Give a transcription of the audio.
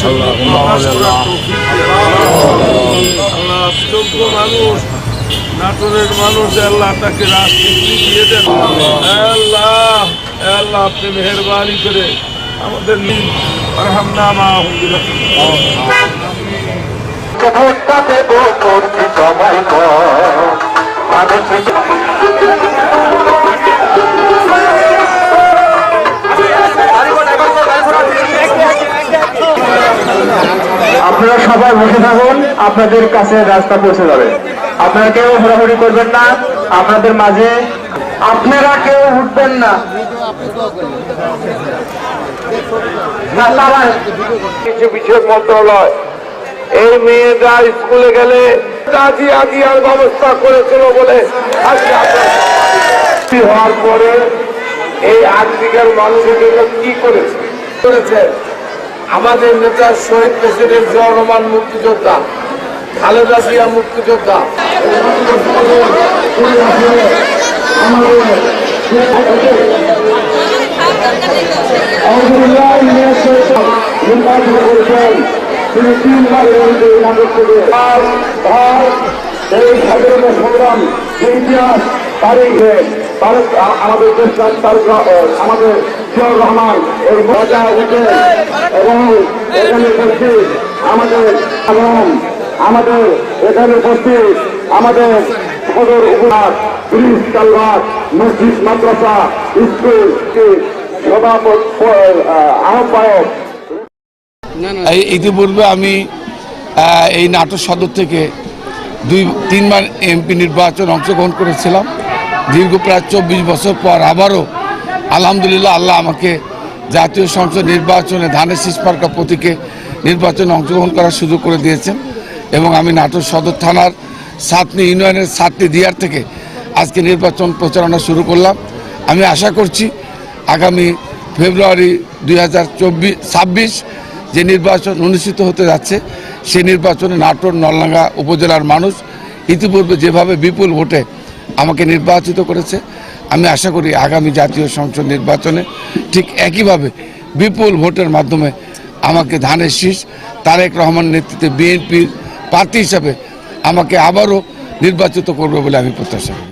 আল্লাহ যোগ্য মানুষ নাটোরের মানুষ আল্লাহ তাকে রাজনীতি দিয়ে দেন। আল্লাহ আল্লাহ আপনি মেহরবানি করে আমাদের আপনারা সবাই বসে থাকুন, আপনাদের কাছে রাস্তা পৌঁছে যাবে। আপনারা কেউ ঘোরাঘুরি করবেন না, আপনাদের মাঝে আপনারা কেউ উঠবেন না। কিছু বিষয় মন্ত্রণালয় এই মেয়েরা স্কুলে গেলে আজিয়ার ব্যবস্থা করেছিল বলে আজকে হওয়ার পরে এই আজকের মানুষের জন্য কি করেছে আমাদের নেতা শহীদ প্রেসিডেন্ট জিয়াউর রহমান মুক্তিযোদ্ধা, খালেদা জিয়া মুক্তিযোদ্ধা। তিনি 3 বার এই স্বাধীনতা সংগ্রাম ইতিহাস তারিখে আমাদের দেশটার আমাদের জিয়াউর রহমান এই মজা উঠে এবং এখানে উপস্থিত আমাদের এখানে উপস্থিত আমাদের সদর উপজেলার পুলিশ কালভার্ট মসজিদ মাদ্রাসা স্কুল আহ্বায়ক। ইতিপূর্বে আমি এই নাটোর সদর থেকে 2-3 বার এমপি নির্বাচন অংশগ্রহণ করেছিলাম। দীর্ঘ প্রায় 24 বছর পর আবারও আলহামদুলিল্লাহ আল্লাহ আমাকে জাতীয় সংসদ নির্বাচনে ধানের শীষ মার্কা প্রতীকে নির্বাচনে অংশগ্রহণ করার সুযোগ করে দিয়েছেন এবং আমি নাটোর সদর থানার সাতনি ইউনিয়নের সাতনি দিয়ার থেকে আজকে নির্বাচন প্রচারণা শুরু করলাম। আমি আশা করছি আগামী ফেব্রুয়ারি 2026 যে নির্বাচন অনুষ্ঠিত হতে যাচ্ছে সেই নির্বাচনে নাটোর নলডাঙ্গা উপজেলার মানুষ ইতিপূর্বে যেভাবে বিপুল ভোটে আমাকে নির্বাচিত করেছে, আমি আশা করি আগামী জাতীয় সংসদ নির্বাচনে ঠিক একইভাবে বিপুল ভোটের মাধ্যমে আমাকে ধানের শীষ তারেক রহমান নেতৃত্বে বিএনপির প্রার্থী হিসাবে আমাকে আবারও নির্বাচিত করবে বলে আমি প্রত্যাশা করি।